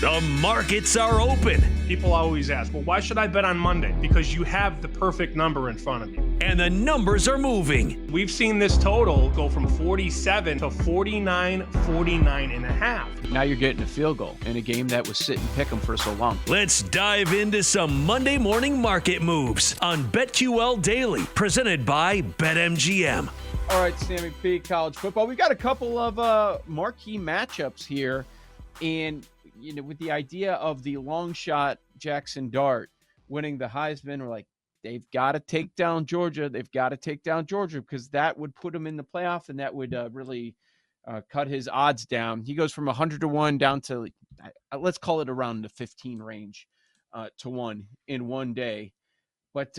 The markets are open. People always ask, well, why should I bet on Monday? Because you have the perfect number in front of you. And the numbers are moving. We've seen this total go from 47 to 49, 49 and a half. Now you're getting a field goal in a game that was sit and pick 'em for so long. Let's dive into some Monday morning market moves on BetQL Daily, presented by BetMGM. All right, Sammy P, college football. We've got a couple of marquee matchups here. And, you know, with the idea of the long shot Jackson Dart winning the Heisman, we're like, they've got to take down Georgia. They've got to take down Georgia because that would put him in the playoff, and that would really cut his odds down. He goes from 100 to 1 down to, let's call it around the 15 range to 1 in one day. But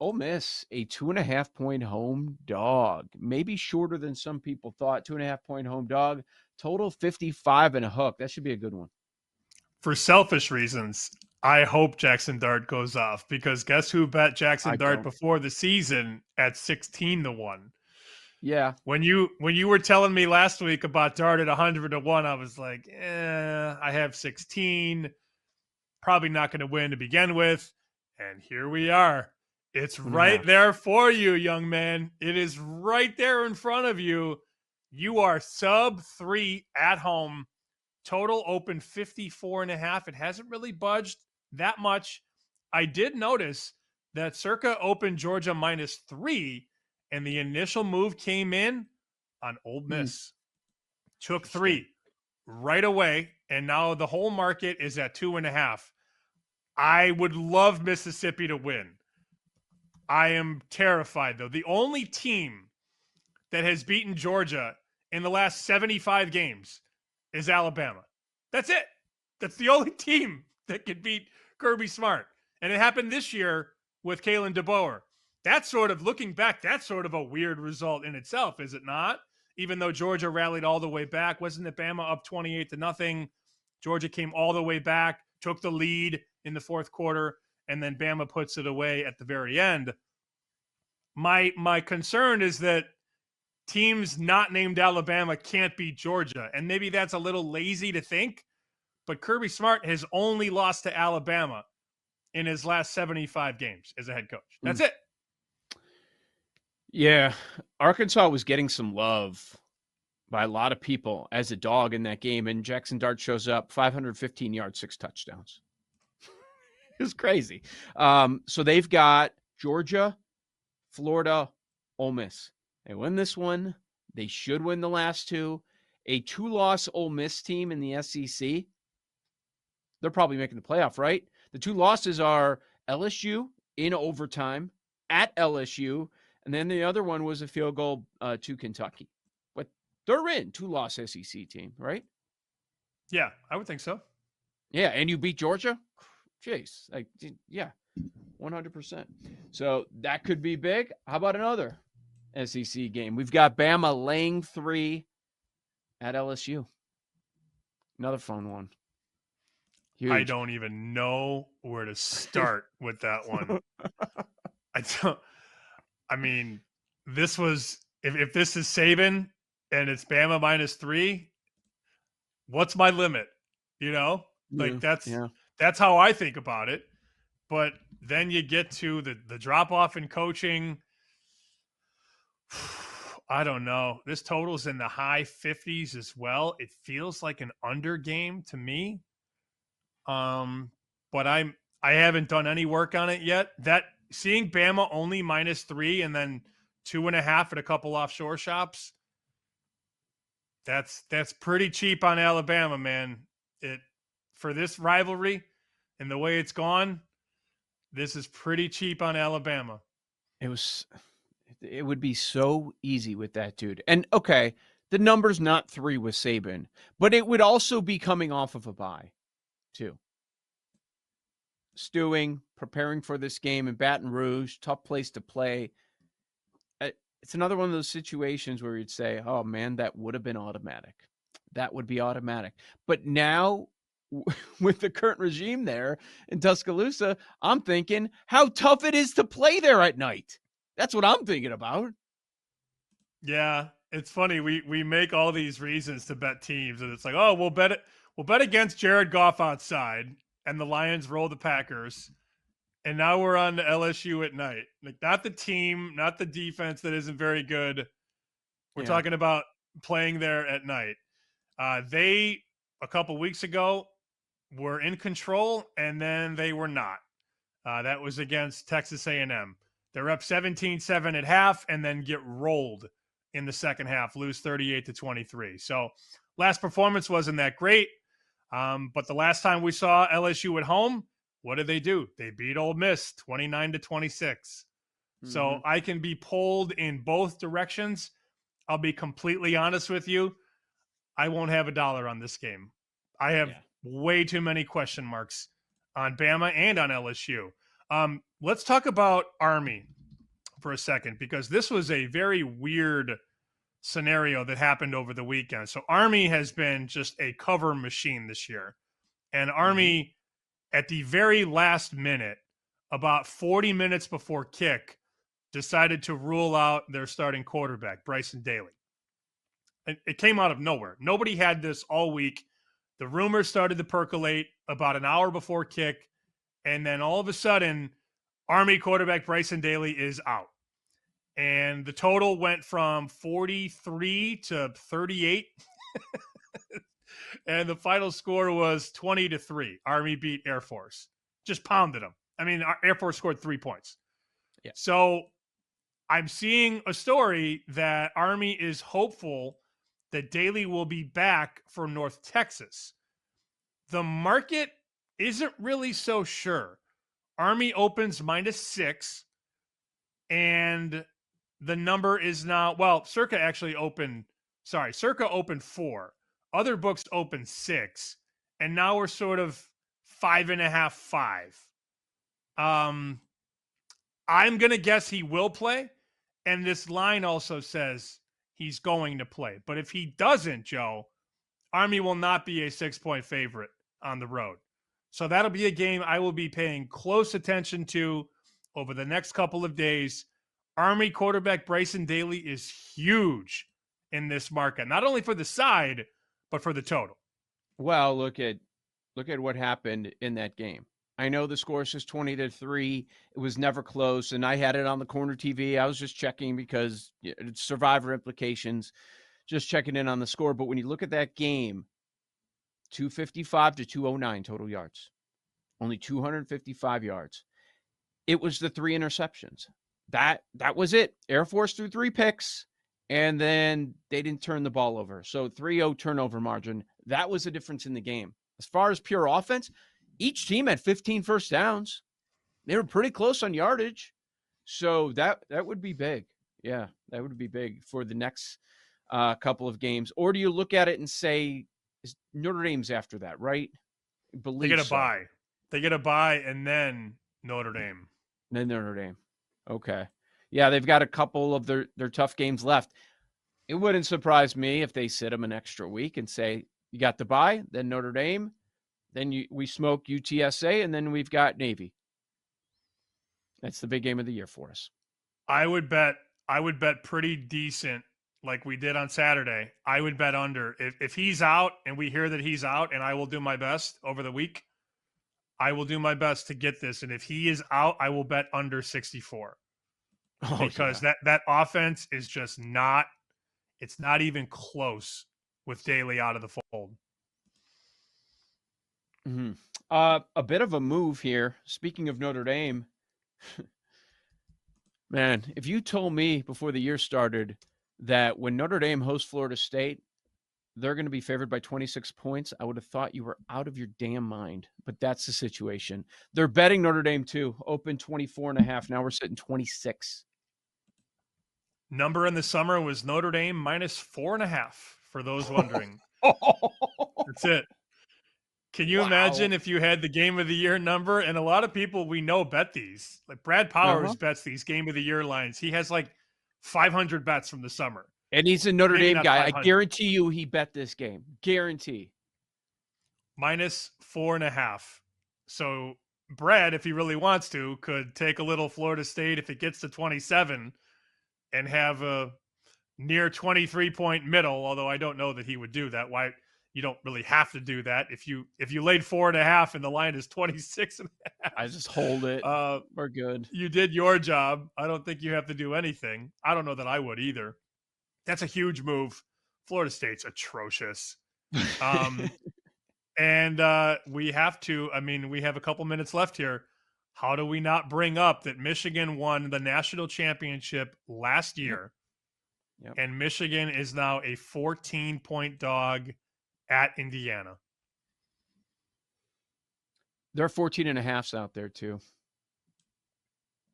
Ole Miss, a 2.5-point home dog, maybe shorter than some people thought. 2.5-point home dog, total 55 and a hook. That should be a good one. For selfish reasons, I hope Jackson Dart goes off, because guess who bet Jackson Dart before the season at 16 to 1? Yeah. When you were telling me last week about Dart at 100 to 1, I was like, I have 16, probably not going to win to begin with. And here we are. It's right there for you, young man. It is right there in front of you. You are sub 3 at home. Total open 54 and a half. It hasn't really budged that much. I did notice that Circa opened Georgia -3, and the initial move came in on Ole Miss. Took 3 right away, and now the whole market is at 2.5. I would love Mississippi to win. I am terrified, though. The only team that has beaten Georgia in the last 75 games is Alabama. That's it. That's the only team that could beat Kirby Smart. And it happened this year with Kalen DeBoer. That's sort of, looking back, that's sort of a weird result in itself, is it not? Even though Georgia rallied all the way back. Wasn't it Bama up 28-0? Georgia came all the way back, took the lead in the fourth quarter, and then Bama puts it away at the very end. My concern is that teams not named Alabama can't beat Georgia, and maybe that's a little lazy to think, but Kirby Smart has only lost to Alabama in his last 75 games as a head coach. That's it. Yeah, Arkansas was getting some love by a lot of people as a dog in that game, and Jackson Dart shows up, 515 yards, 6 touchdowns. It was crazy. So they've got Georgia, Florida, Ole Miss. They win this one. They should win the last 2. A 2-loss Ole Miss team in the SEC. They're probably making the playoff, right? The 2 losses are LSU in overtime at LSU, and then the other one was a field goal to Kentucky. But they're in, 2-loss SEC team, right? Yeah, I would think so. Yeah, and you beat Georgia? Jeez, like, yeah, 100%. So that could be big. How about another SEC game? We've got Bama laying 3 at LSU. Another fun one. Huge. I don't even know where to start with that one. I mean, this was, if this is Saban and it's Bama -3, what's my limit? You know, like that's how I think about it. But then you get to the drop off in coaching. I don't know. This total's in the high 50s as well. It feels like an under game to me. But I haven't done any work on it yet. That seeing Bama only -3 and then 2.5 at a couple offshore shops. That's pretty cheap on Alabama, man. For this rivalry and the way it's gone, this is pretty cheap on Alabama. It would be so easy with that dude. And okay, the number's not 3 with Saban, but it would also be coming off of a bye too. Stewing, preparing for this game in Baton Rouge, tough place to play. It's another one of those situations where you'd say, oh man, that would have been automatic. That would be automatic. But now with the current regime there in Tuscaloosa, I'm thinking how tough it is to play there at night. That's what I'm thinking about. Yeah, It's funny. We make all these reasons to bet teams, and it's like, oh, we'll bet it. We'll bet against Jared Goff outside, and the Lions roll the Packers. And now we're on to LSU at night. Like, not the team, not the defense that isn't very good. We're talking about playing there at night. They, a couple weeks ago, were in control, and then they were not. That was against Texas A&M. They're up 17-7 at half and then get rolled in the second half, lose 38-23. So last performance wasn't that great. But the last time we saw LSU at home, what did they do? They beat Ole Miss 29-26. So I can be pulled in both directions. I'll be completely honest with you. I won't have $1 on this game. I have way too many question marks on Bama and on LSU. Let's talk about Army for a second, because this was a very weird scenario that happened over the weekend. So Army has been just a cover machine this year. And Army, at the very last minute, about 40 minutes before kick, decided to rule out their starting quarterback, Bryson Daly. It came out of nowhere. Nobody had this all week. The rumors started to percolate about an hour before kick, and then all of a sudden, Army quarterback Bryson Daly is out. And the total went from 43 to 38. And the final score was 20-3. Army beat Air Force. Just pounded them. I mean, Air Force scored 3 points. Yeah. So I'm seeing a story that Army is hopeful that Daly will be back for North Texas. The market isn't really so sure. Army opens -6, and the number is now, well, Circa opened 4. Other books opened 6, and now we're sort of 5.5, 5. I'm going to guess he will play, and this line also says he's going to play. But if he doesn't, Joe, Army will not be a 6-point favorite on the road. So that'll be a game I will be paying close attention to over the next couple of days. Army quarterback Bryson Daly is huge in this market, not only for the side, but for the total. Well, look at what happened in that game. I know the score says 20-3. It was never close, and I had it on the corner TV. I was just checking because it's survivor implications, just checking in on the score. But when you look at that game, 255 to 209 total yards, only 255 yards. It was the 3 interceptions. That was it. Air Force threw 3 picks, and then they didn't turn the ball over. So 3-0 turnover margin. That was the difference in the game. As far as pure offense, each team had 15 first downs. They were pretty close on yardage. So that would be big. Yeah, that would be big for the next couple of games. Or do you look at it and say, Notre Dame's after that, right? They get a bye. They get a bye, and then Notre Dame. Then Notre Dame. Okay. Yeah, they've got a couple of their tough games left. It wouldn't surprise me if they sit them an extra week and say, you got the bye, then Notre Dame, then we smoke UTSA, and then we've got Navy. That's the big game of the year for us. I would bet pretty decent, like we did on Saturday. I would bet under. If he's out and we hear that he's out, and I will do my best over the week, I will do my best to get this. And if he is out, I will bet under 64. Because that offense is just not – it's not even close with Daly out of the fold. Mm-hmm. A bit of a move here. Speaking of Notre Dame, man, if you told me before the year started that when Notre Dame hosts Florida State, they're going to be favored by 26 points, I would have thought you were out of your damn mind. But that's the situation. They're betting Notre Dame too. Open 24.5. Now we're sitting 26. Number in the summer was Notre Dame -4.5, for those wondering. That's it. Can you imagine if you had the game of the year number? And a lot of people we know bet these. Like Brad Powers bets these game of the year lines. He has like 500 bets from the summer. And he's a Notre Dame guy. I guarantee you he bet this game. Guarantee. -4.5. So Brad, if he really wants to, could take a little Florida State if it gets to 27 and have a near 23-point middle, although I don't know that he would do that. Why? You don't really have to do that. If you laid 4.5 and the line is 26.5, I just hold it. We're good. You did your job. I don't think you have to do anything. I don't know that I would either. That's a huge move. Florida State's atrocious. And we have to, we have a couple minutes left here. How do we not bring up that Michigan won the national championship last year? Yep. And Michigan is now a 14-point dog at Indiana. There are 14.5s out there too.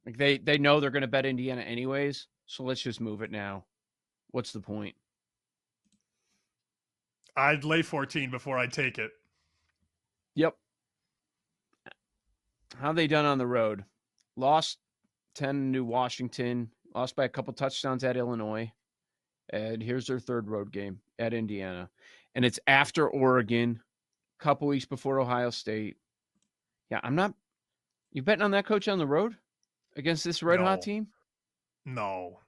Like they know they're going to bet Indiana anyways, so let's just move it now. What's the point? I'd lay 14 before I take it. Yep. How they done on the road? Lost 10 to Washington, lost by a couple touchdowns at Illinois. And here's their third road game at Indiana. And it's after Oregon, a couple weeks before Ohio State. Yeah, you betting on that, Coach, on the road against this red-hot team? No.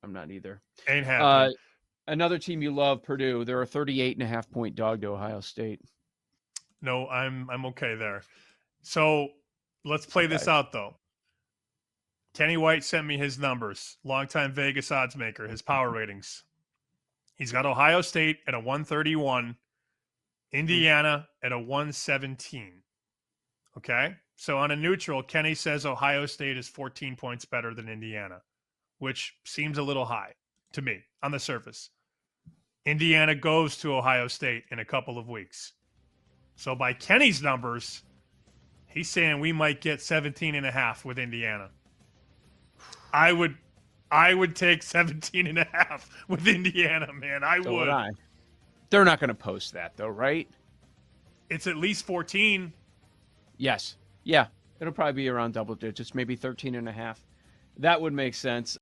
I'm not either. Ain't happening. Another team you love, Purdue. They're a 38.5-point dog to Ohio State. No, I'm okay there. So let's play this out, though. Kenny White sent me his numbers, longtime Vegas odds maker, his power ratings. He's got Ohio State at a 131, Indiana at a 117. Okay? So on a neutral, Kenny says Ohio State is 14 points better than Indiana, which seems a little high to me on the surface. Indiana goes to Ohio State in a couple of weeks. So by Kenny's numbers, he's saying we might get 17.5 with Indiana. I would take 17.5 with Indiana, man. I would. They're not going to post that, though, right? It's at least 14. Yes. Yeah. It'll probably be around double digits, maybe 13.5. That would make sense.